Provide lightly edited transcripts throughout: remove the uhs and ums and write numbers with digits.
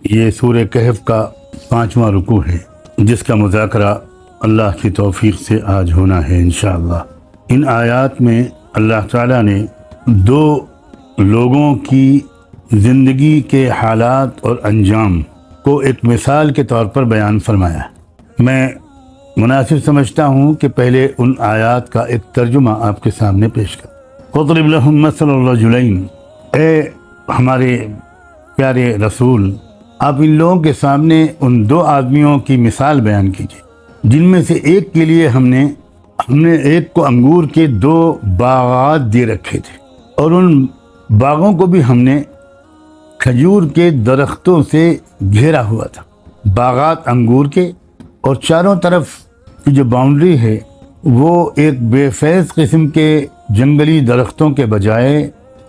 یہ سورہ کہف کا 5واں رکوع ہے جس کا مذاکرہ اللہ کی توفیق سے آج ہونا ہے انشاءاللہ۔ ان آیات میں اللہ تعالیٰ نے دو لوگوں کی زندگی کے حالات اور انجام کو ایک مثال کے طور پر بیان فرمایا۔ میں مناسب سمجھتا ہوں کہ پہلے ان آیات کا ایک ترجمہ آپ کے سامنے پیش کروں۔ وَاضْرِبْ لَهُم مَّثَلَ الرَّجُلَيْنِ، اے ہمارے پیارے رسول، آپ ان لوگوں کے سامنے ان دو آدمیوں کی مثال بیان کیجیے جن میں سے ایک کے لیے ہم نے ایک کو انگور کے 2 باغات دے رکھے تھے، اور ان باغوں کو بھی ہم نے کھجور کے درختوں سے گھیرا ہوا تھا۔ باغات انگور کے، اور چاروں طرف کی جو باؤنڈری ہے وہ ایک بے فیض قسم کے جنگلی درختوں کے بجائے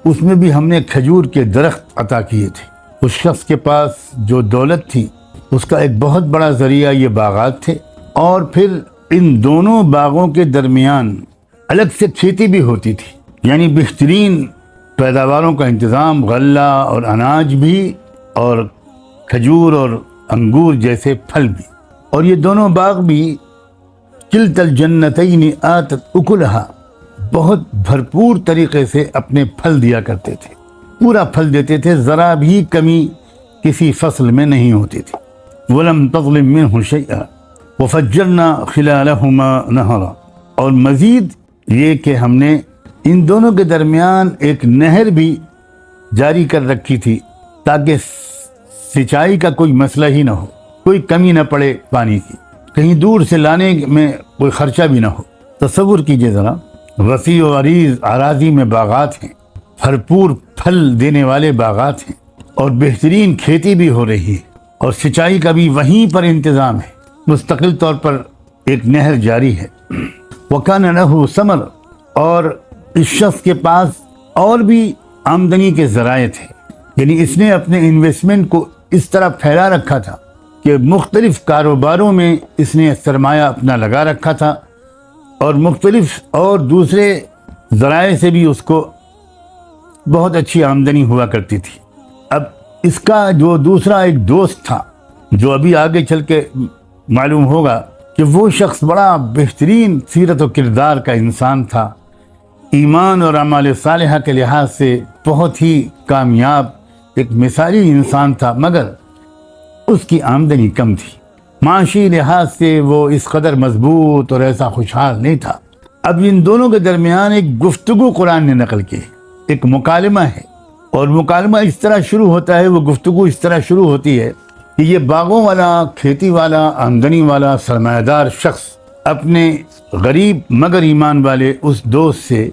اس میں بھی ہم نے کھجور کے درخت عطا کیے تھے۔ اس شخص کے پاس جو دولت تھی اس کا ایک بہت بڑا ذریعہ یہ باغات تھے، اور پھر ان دونوں باغوں کے درمیان الگ سے کھیتی بھی ہوتی تھی، یعنی بہترین پیداواروں کا انتظام، غلہ اور اناج بھی، اور کھجور اور انگور جیسے پھل بھی۔ اور یہ دونوں باغ بھی کلتا الجنتین آتت اکلہا، بہت بھرپور طریقے سے اپنے پھل دیا کرتے تھے، پورا پھل دیتے تھے، ذرا بھی کمی کسی فصل میں نہیں ہوتی تھی۔ وَلَمْ تَظْلِم مِّنْهُ شَيْئًا وَفَجَّرْنَا خِلَالَهُمَا نَهَرًا، اور مزید یہ کہ ہم نے ان دونوں کے درمیان ایک نہر بھی جاری کر رکھی تھی تاکہ سینچائی کا کوئی مسئلہ ہی نہ ہو، کوئی کمی نہ پڑے پانی کی، کہیں دور سے لانے میں کوئی خرچہ بھی نہ ہو۔ تصور کیجئے ذرا، وسیع و عریض اراضی میں باغات ہیں، بھرپور پھل دینے والے باغات ہیں، اور بہترین کھیتی بھی ہو رہی ہے، اور سینچائی کا بھی وہیں پر انتظام ہے، مستقل طور پر ایک نہر جاری ہے۔ وَكَانَ لَهُ ثَمَرٌ، اور اس شخص کے پاس اور بھی آمدنی کے ذرائع تھے، یعنی اس نے اپنے انویسٹمنٹ کو اس طرح پھیلا رکھا تھا کہ مختلف کاروباروں میں اس نے سرمایہ اپنا لگا رکھا تھا، اور مختلف اور دوسرے ذرائع سے بھی اس کو بہت اچھی آمدنی ہوا کرتی تھی۔ اب اس کا جو دوسرا ایک دوست تھا، جو ابھی آگے چل کے معلوم ہوگا کہ وہ شخص بڑا بہترین سیرت و کردار کا انسان تھا، ایمان اور اعمال صالحہ کے لحاظ سے بہت ہی کامیاب ایک مثالی انسان تھا، مگر اس کی آمدنی کم تھی، معاشی لحاظ سے وہ اس قدر مضبوط اور ایسا خوشحال نہیں تھا۔ اب ان دونوں کے درمیان ایک گفتگو قرآن نے نقل کی، ایک مکالمہ ہے، اور مکالمہ اس طرح شروع ہوتا ہے، وہ گفتگو اس طرح شروع ہوتی ہے کہ یہ باغوں والا، کھیتی والا، آمدنی والا سرمایہ دار شخص اپنے غریب مگر ایمان والے اس دوست سے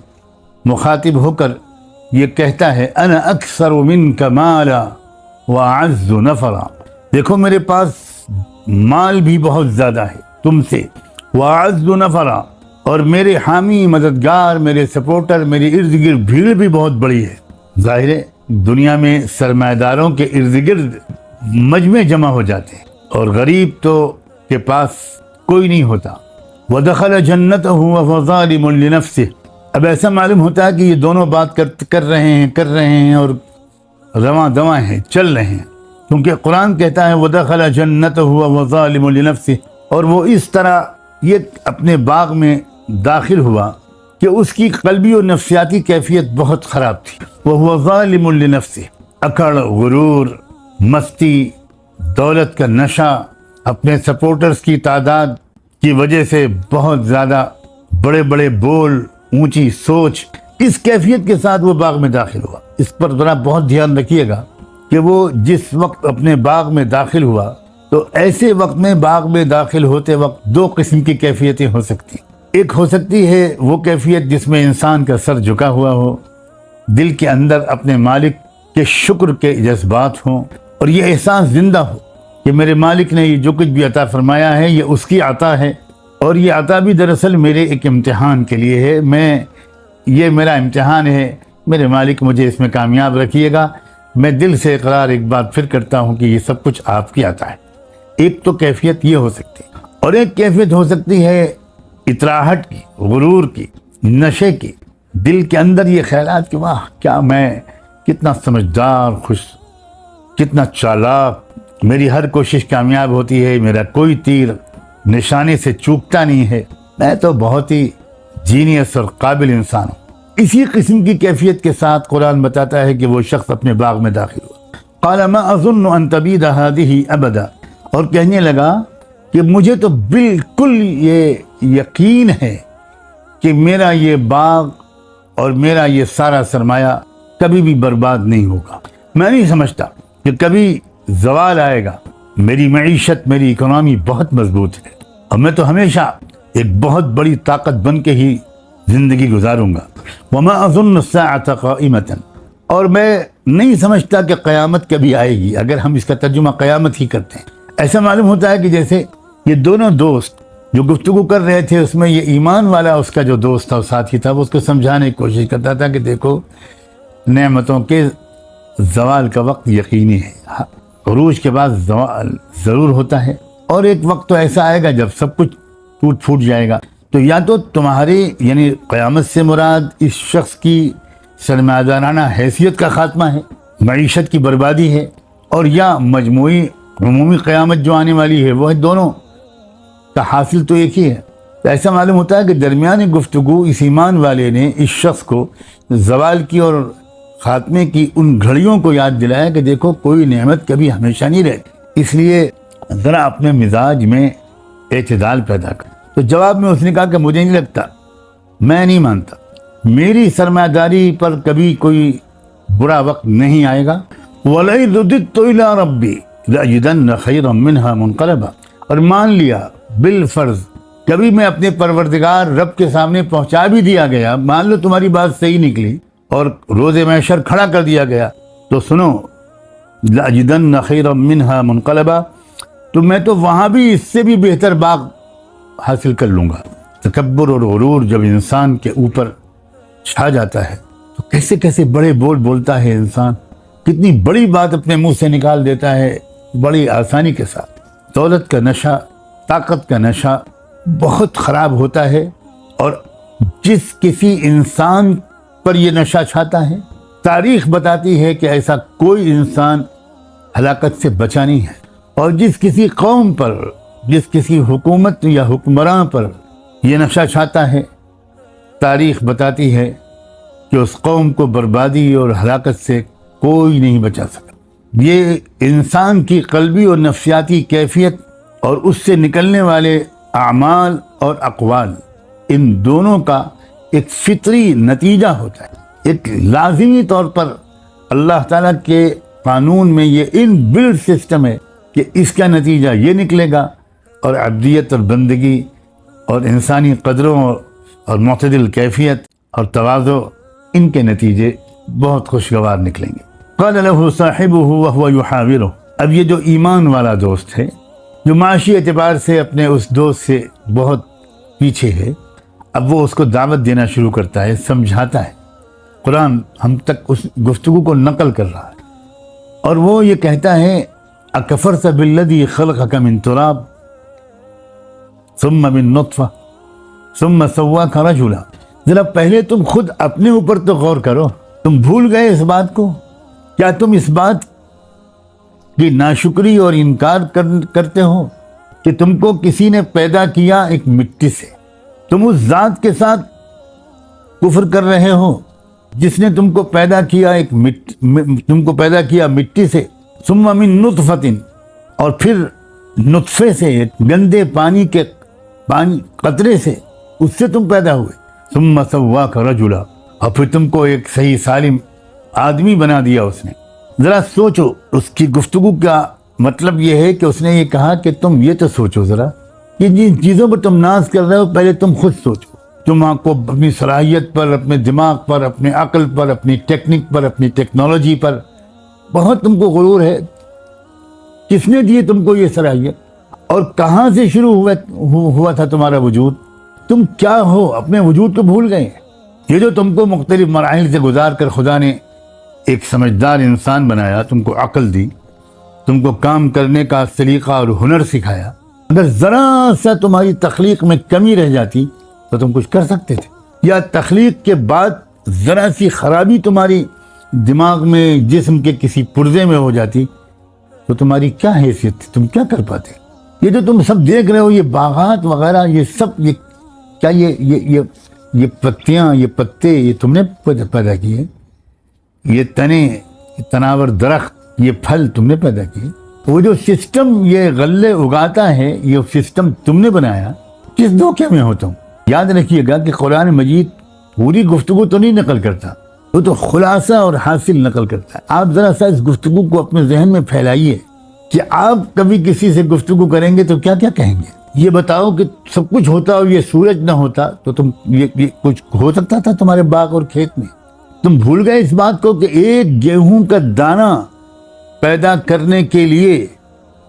مخاطب ہو کر یہ کہتا ہے، انا اکثر منک مالا واعز نفرا، دیکھو میرے پاس مال بھی بہت زیادہ ہے تم سے، واعز نفرا، اور میرے حامی، مددگار، میرے سپورٹر، میرے ارد گرد بھیڑ بھی بہت بڑی ہے۔ ظاہر ہے دنیا میں سرمایہ داروں کے ارد گرد مجمع جمع ہو جاتے ہیں، اور غریب تو کے پاس کوئی نہیں ہوتا۔ وَدَخَلَ جَنَّتَهُ وَهُوَ ظَالِمٌ لِنَفْسِهِ، اب ایسا معلوم ہوتا ہے کہ یہ دونوں بات کر رہے ہیں اور رواں دواں ہیں، چل رہے ہیں، کیونکہ قرآن کہتا ہے وَدَخَلَ جَنَّتَهُ وَهُوَ ظَالِمٌ لِنَفْسِهِ، اور وہ اس طرح یہ اپنے باغ میں داخل ہوا کہ اس کی قلبی اور نفسیاتی کیفیت بہت خراب تھی۔ وَهُوَ ظَالِمٌ لِنَفْسِهِ، اکڑ، غرور، مستی، دولت کا نشہ، اپنے سپورٹرز کی تعداد کی وجہ سے بہت زیادہ بڑے بڑے بول، اونچی سوچ، اس کیفیت کے ساتھ وہ باغ میں داخل ہوا۔ اس پر ذرا بہت دھیان رکھیے گا کہ وہ جس وقت اپنے باغ میں داخل ہوا تو ایسے وقت میں باغ میں داخل ہوتے وقت 2 قسم کی کیفیتیں ہو سکتی ہیں۔ ایک ہو سکتی ہے وہ کیفیت جس میں انسان کا سر جھکا ہوا ہو، دل کے اندر اپنے مالک کے شکر کے جذبات ہوں، اور یہ احساس زندہ ہو کہ میرے مالک نے یہ جو کچھ بھی عطا فرمایا ہے یہ اس کی عطا ہے، اور یہ عطا بھی دراصل میرے ایک امتحان کے لیے ہے، یہ میرا امتحان ہے، میرے مالک مجھے اس میں کامیاب رکھیے گا۔ میں دل سے اقرار ایک بات پھر کرتا ہوں کہ یہ سب کچھ آپ کی عطا ہے۔ ایک تو کیفیت یہ ہو سکتی ہے، اور ایک کیفیت ہو سکتی ہے اطراحت کی، غرور کی، نشے کی، دل کے اندر یہ خیالات کہ واہ کیا میں کتنا سمجھدار، کتنا چالاک، میری ہر کوشش کامیاب ہوتی ہے، میرا کوئی تیر نشانے سے چوکتا نہیں ہے، میں تو بہت ہی جینیس اور قابل انسان ہوں۔ اسی قسم کی کیفیت کے ساتھ قرآن بتاتا ہے کہ وہ شخص اپنے باغ میں داخل ہوا۔ قال ما اظن ان تبید هذه ابدا، اور کہنے لگا کہ مجھے تو بالکل یہ یقین ہے کہ میرا یہ باغ اور میرا یہ سارا سرمایہ کبھی بھی برباد نہیں ہوگا۔ میں نہیں سمجھتا کہ کبھی زوال آئے گا۔ میری معیشت، میری اکنامی بہت مضبوط ہے، اور میں تو ہمیشہ ایک بہت بڑی طاقت بن کے ہی زندگی گزاروں گا۔ وما اظن الساعة قائمة، اور میں نہیں سمجھتا کہ قیامت کبھی آئے گی۔ اگر ہم اس کا ترجمہ قیامت ہی کرتے ہیں، ایسا معلوم ہوتا ہے کہ جیسے یہ دونوں دوست جو گفتگو کر رہے تھے، اس میں یہ ایمان والا اس کا جو دوست تھا، ساتھی تھا، وہ اس کو سمجھانے کی کوشش کرتا تھا کہ دیکھو نعمتوں کے زوال کا وقت یقینی ہے، عروج کے بعد زوال ضرور ہوتا ہے، اور ایک وقت تو ایسا آئے گا جب سب کچھ ٹوٹ پھوٹ جائے گا۔ تو یا تو تمہاری یعنی قیامت سے مراد اس شخص کی سرمایہ دارانہ حیثیت کا خاتمہ ہے، معیشت کی بربادی ہے، اور یا مجموعی عمومی قیامت جو آنے والی ہے، وہ دونوں کا حاصل تو ایک ہی ہے۔ تو ایسا معلوم ہوتا ہے کہ درمیانی گفتگو اس ایمان والے نے اس شخص کو زوال کی اور خاتمے کی ان گھڑیوں کو یاد دلایا کہ دیکھو کوئی نعمت کبھی ہمیشہ نہیں رہتی، اس لیے ذرا اپنے مزاج میں اعتدال پیدا کر۔ تو جواب میں اس نے کہا کہ مجھے نہیں لگتا، میں نہیں مانتا، میری سرمایہ داری پر کبھی کوئی برا وقت نہیں آئے گا۔ وَلَئِذْ رُدِدتُّ إِلَىٰ رَبِّي لَأَجِدَنَّ خَيْرًا مِّنْهَا مُنْقَلَبًا، اور مان لیا بالفرض کبھی میں اپنے پروردگار رب کے سامنے پہنچا بھی دیا گیا، مان لو تمہاری بات صحیح نکلی اور روز محشر کھڑا کر دیا گیا، تو سنو لَأَجِدَنَّ خَيْرًا مِّنْهَا مُنْقَلَبًا، تو میں تو وہاں بھی اس سے بھی بہتر باغ حاصل کر لوں گا۔ تکبر اور غرور جب انسان کے اوپر چھا جاتا ہے تو کیسے کیسے بڑے بول بولتا ہے انسان، کتنی بڑی بات اپنے منہ سے نکال دیتا ہے بڑی آسانی کے ساتھ۔ دولت کا نشہ، طاقت کا نشہ بہت خراب ہوتا ہے، اور جس کسی انسان پر یہ نشہ چھاتا ہے، تاریخ بتاتی ہے کہ ایسا کوئی انسان ہلاکت سے بچا نہیں ہے، اور جس کسی قوم پر، جس کسی حکومت یا حکمراں پر یہ نشہ چھاتا ہے، تاریخ بتاتی ہے کہ اس قوم کو بربادی اور ہلاکت سے کوئی نہیں بچا سکتا۔ یہ انسان کی قلبی اور نفسیاتی کیفیت اور اس سے نکلنے والے اعمال اور اقوال، ان دونوں کا ایک فطری نتیجہ ہوتا ہے، ایک لازمی طور پر اللہ تعالیٰ کے قانون میں یہ ان بلڈ سسٹم ہے کہ اس کا نتیجہ یہ نکلے گا، اور عبدیت اور بندگی اور انسانی قدروں اور معتدل کیفیت اور تواضع، ان کے نتیجے بہت خوشگوار نکلیں گے۔ قال له صاحبه وهو يحاوره، اب یہ جو ایمان والا دوست ہے جو معاشی اعتبار سے اپنے اس دوست سے بہت پیچھے ہے، اب وہ اس کو دعوت دینا شروع کرتا ہے، سمجھاتا ہے۔ قرآن ہم تک اس گفتگو کو نقل کر رہا ہے، اور وہ یہ کہتا ہے اکفرت بالذی خلقک من تراب ثم من نطفہ ثم سواک رجلا، ذرا پہلے تم خود اپنے اوپر تو غور کرو، تم بھول گئے اس بات کو؟ کیا تم اس بات کی ناشکری اور انکار کرتے ہو کہ تم کو کسی نے پیدا کیا ایک مٹی سے؟ تم اس ذات کے ساتھ کفر کر رہے ہو جس نے تم کو پیدا کیا تم کو پیدا کیا مٹی سے، ثم من نطفۃ، اور پھر نطفے سے، گندے پانی کے قطرے سے، اس سے تم پیدا ہوئے، ثم سواک رجلا، اور پھر تم کو ایک صحیح سالم آدمی بنا دیا اس نے۔ ذرا سوچو، اس کی گفتگو کا مطلب یہ ہے کہ اس نے یہ کہا کہ تم یہ تو سوچو ذرا کہ جن چیزوں پر تم ناز کر رہے ہو پہلے تم خود سوچو۔ تم آپ کو اپنی صلاحیت پر، اپنے دماغ پر، اپنے عقل پر، اپنی ٹیکنک پر، اپنی ٹیکنالوجی پر بہت تم کو غرور ہے۔ کس نے دیے تم کو یہ صلاحیت؟ اور کہاں سے شروع ہوا تھا تمہارا وجود؟ تم کیا ہو؟ اپنے وجود کو بھول گئے۔ یہ جو تم کو مختلف مراحل سے گزار کر خدا نے ایک سمجھدار انسان بنایا، تم کو عقل دی، تم کو کام کرنے کا سلیقہ اور ہنر سکھایا، اگر ذرا سا تمہاری تخلیق میں کمی رہ جاتی تو تم کچھ کر سکتے تھے، یا تخلیق کے بعد ذرا سی خرابی تمہاری دماغ میں، جسم کے کسی پرزے میں ہو جاتی تو تمہاری کیا حیثیت تھی؟ تم کیا کر پاتے؟ یہ جو تم سب دیکھ رہے ہو، یہ باغات وغیرہ، یہ سب، یہ کیا یہ پتیاں، یہ پتے، یہ تم نے پیدا کیے؟ یہ تنے، تناور درخت، یہ پھل تم نے پیدا کیے؟ وہ جو سسٹم یہ غلے اگاتا ہے، یہ سسٹم تم نے بنایا؟ کس دھوکے میں ہو تم؟ یاد رکھیے گا کہ قرآن مجید پوری گفتگو تو نہیں نقل کرتا، وہ تو خلاصہ اور حاصل نقل کرتا ہے۔ آپ ذرا سا اس گفتگو کو اپنے ذہن میں پھیلائیے کہ آپ کبھی کسی سے گفتگو کریں گے تو کیا کیا کہیں گے۔ یہ بتاؤ کہ سب کچھ ہوتا اور یہ سورج نہ ہوتا تو تم یہ کچھ ہو سکتا تھا تمہارے باغ اور کھیت میں؟ تم بھول گئے اس بات کو کہ ایک گیہوں کا دانہ پیدا کرنے کے لیے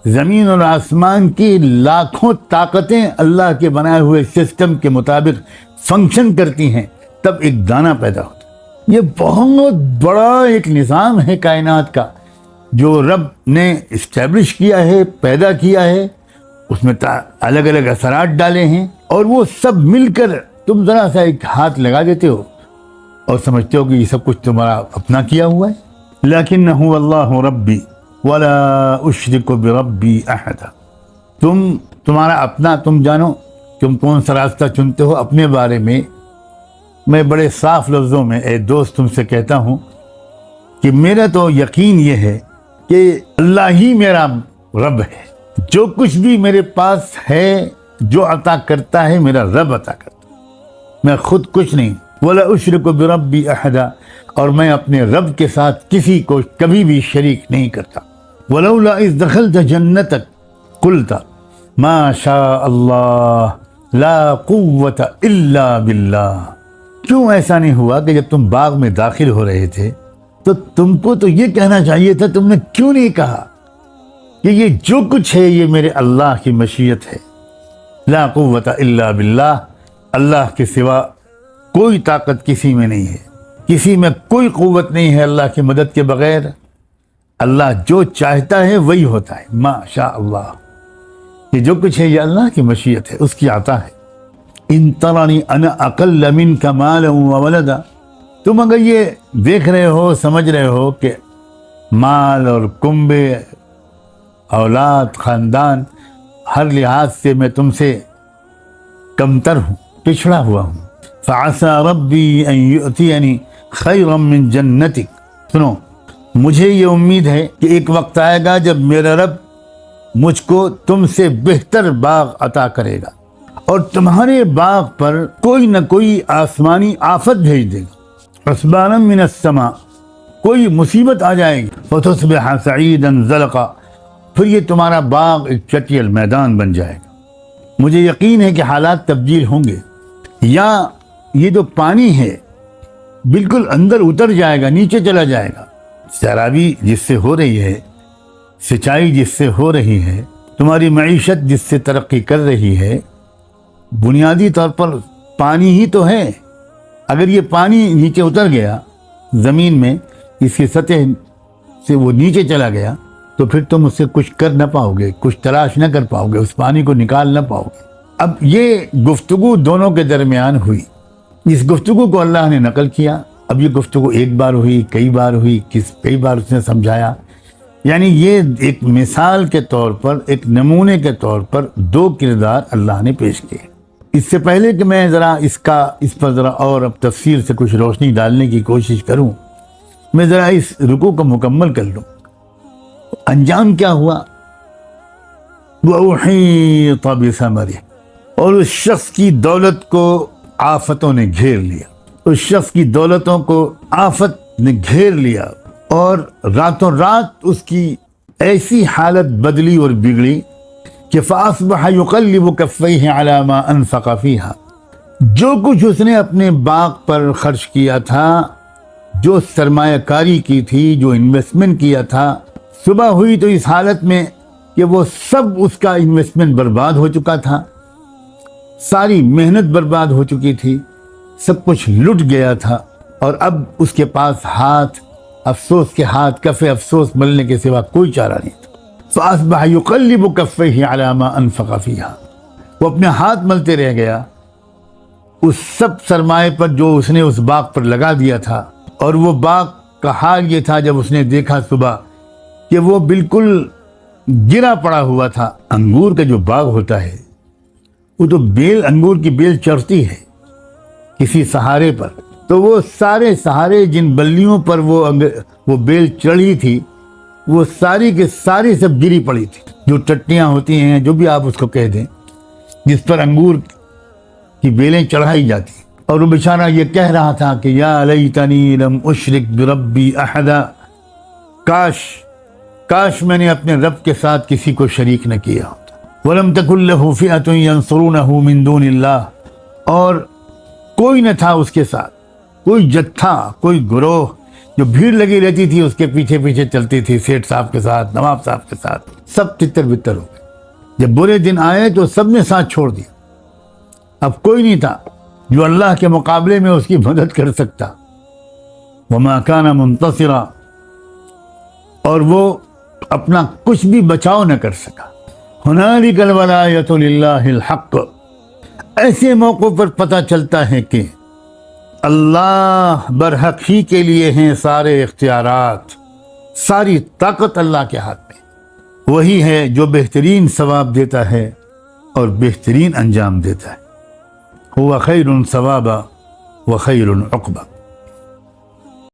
زمین اور آسمان کی لاکھوں طاقتیں اللہ کے بنائے ہوئے سسٹم کے مطابق فنکشن کرتی ہیں، تب ایک دانہ پیدا ہوتا ہے۔ یہ بہت بڑا ایک نظام ہے کائنات کا جو رب نے اسٹیبلش کیا ہے، پیدا کیا ہے، اس میں الگ الگ اثرات ڈالے ہیں، اور وہ سب مل کر تم ذرا سا ایک ہاتھ لگا دیتے ہو اور سمجھتے ہو کہ یہ سب کچھ تمہارا اپنا کیا ہوا ہے۔ لیکنہ اللہ ربی ولا اشرک بربی احد۔ تمہارا اپنا تم جانو، تم کون سا راستہ چنتے ہو اپنے بارے میں۔ میں بڑے صاف لفظوں میں اے دوست تم سے کہتا ہوں کہ میرا تو یقین یہ ہے کہ اللہ ہی میرا رب ہے، جو کچھ بھی میرے پاس ہے، جو عطا کرتا ہے میرا رب عطا کرتا ہے، میں خود کچھ نہیں۔ ولا اشرک بربی احد، اور میں اپنے رب کے ساتھ کسی کو کبھی بھی شریک نہیں کرتا۔ ولولا اذ دخلت جنتک قلت ما شاء اللہ لا قوت الا باللہ۔ کیوں ایسا نہیں ہوا کہ جب تم باغ میں داخل ہو رہے تھے تو تم کو تو یہ کہنا چاہیے تھا، تم نے کیوں نہیں کہا کہ یہ جو کچھ ہے یہ میرے اللہ کی مشیت ہے؟ لا قوت الا باللہ، اللہ کے سوا کوئی طاقت کسی میں نہیں ہے، کسی میں کوئی قوت نہیں ہے اللہ کی مدد کے بغیر۔ اللہ جو چاہتا ہے وہی ہوتا ہے، ما شاء اللہ۔ یہ جو کچھ ہے یہ اللہ کی مشیت ہے، اس کی عطا ہے۔ ان ترانی انا اقل منک مالا وولدا، تم اگر یہ دیکھ رہے ہو، سمجھ رہے ہو کہ مال اور کنبے، اولاد، خاندان، ہر لحاظ سے میں تم سے کمتر ہوں، پچھڑا ہوا ہوں، فعسى ربی ان یؤتینی خیرا من جنتک، سنو مجھے یہ امید ہے کہ ایک وقت آئے گا جب میرا رب مجھ کو تم سے بہتر باغ عطا کرے گا، اور تمہارے باغ پر کوئی نہ کوئی آسمانی آفت بھیج دے گا، حسبانا من السماء، کوئی مصیبت آ جائے گی، فتصبح سعیدا زلقا، پھر یہ تمہارا باغ ایک چٹیل میدان بن جائے گا۔ مجھے یقین ہے کہ حالات تبدیل ہوں گے، یا یہ جو پانی ہے بالکل اندر اتر جائے گا، نیچے چلا جائے گا۔ سیرابی جس سے ہو رہی ہے، سچائی جس سے ہو رہی ہے، تمہاری معیشت جس سے ترقی کر رہی ہے، بنیادی طور پر پانی ہی تو ہے۔ اگر یہ پانی نیچے اتر گیا زمین میں، اس کی سطح سے وہ نیچے چلا گیا، تو پھر تم اس سے کچھ کر نہ پاؤ گے، کچھ تلاش نہ کر پاؤ گے، اس پانی کو نکال نہ پاؤ گے۔ اب یہ گفتگو دونوں کے درمیان ہوئی، اس گفتگو کو اللہ نے نقل کیا۔ اب یہ گفتگو ایک بار ہوئی، کئی بار ہوئی، کئی بار اس نے سمجھایا، یعنی یہ ایک مثال کے طور پر، ایک نمونے کے طور پر دو کردار اللہ نے پیش کیے۔ اس سے پہلے کہ میں ذرا اس پر ذرا اور اب تفصیل سے کچھ روشنی ڈالنے کی کوشش کروں، میں ذرا اس رکوع کو مکمل کر لوں۔ انجام کیا ہوا؟ وَأُحِيطَ بِثَمَرِهِ، اور اس شخص کی دولت کو آفتوں نے گھیر لیا، اس شخص کی دولتوں کو آفت نے گھیر لیا، اور راتوں رات اس کی ایسی حالت بدلی اور بگڑی کہ فَأَصْبَحَ يُقَلِّبُ كَفَّيْهِ عَلَى مَا أَنفَقَ فِيهَا، جو کچھ اس نے اپنے باغ پر خرچ کیا تھا، جو سرمایہ کاری کی تھی، جو انویسٹمنٹ کیا تھا، صبح ہوئی تو اس حالت میں کہ وہ سب اس کا انویسٹمنٹ برباد ہو چکا تھا، ساری محنت برباد ہو چکی تھی، سب کچھ لٹ گیا تھا، اور اب اس کے پاس ہاتھ افسوس کے ہاتھ، کف افسوس ملنے کے سوا کوئی چارہ نہیں تھا۔ فَأَصْبَحَ يُقَلِّبُ كَفَّيْهِ عَلَى مَا أَنفَقَ فِيهَا، وہ اپنے ہاتھ ملتے رہ گیا اس سب سرمایہ پر جو اس نے اس باغ پر لگا دیا تھا، اور وہ باغ کا حال یہ تھا جب اس نے دیکھا صبح کہ وہ بالکل گرا پڑا ہوا تھا. انگور کا جو باغ ہوتا ہے وہ تو بیل، انگور کی بیل چڑھتی ہے کسی سہارے پر، تو وہ سارے سہارے جن بلیوں پر وہ بیل چڑھی تھی وہ ساری کے ساری سب گری پڑی تھی. جو ٹٹیاں ہوتی ہیں، جو بھی آپ اس کو کہہ دیں، جس پر انگور کی بیلیں چڑھائی جاتی ہیں. اور وہ بیچارہ یہ کہہ رہا تھا کہ یا لیتنی لم اشرک بربی احدا، کاش میں نے اپنے رب کے ساتھ کسی کو شریک نہ کیا ہوتا. ولم تکن لہ فئۃ ینصرونہ من دون اللہ، اور کوئی نہ تھا اس کے ساتھ، کوئی جتھا، کوئی گروہ جو بھیڑ لگی رہتی تھی اس کے پیچھے پیچھے چلتی تھی، سیٹھ صاحب کے ساتھ، نواب صاحب کے ساتھ، سب تتر بتر ہو گئے. جب برے دن آئے تو سب نے ساتھ چھوڑ دیا. اب کوئی نہیں تھا جو اللہ کے مقابلے میں اس کی مدد کر سکتا. وما کان منتصرا، اور وہ اپنا کچھ بھی بچاؤ نہ کر سکا. ہنالک الولایۃ للہ الحق، ایسے موقع پر پتہ چلتا ہے کہ اللہ برحق ہی کے لیے ہیں سارے اختیارات، ساری طاقت اللہ کے ہاتھ میں. وہی ہے جو بہترین ثواب دیتا ہے اور بہترین انجام دیتا ہے. هو خیر ثوابا و خیر عقبا.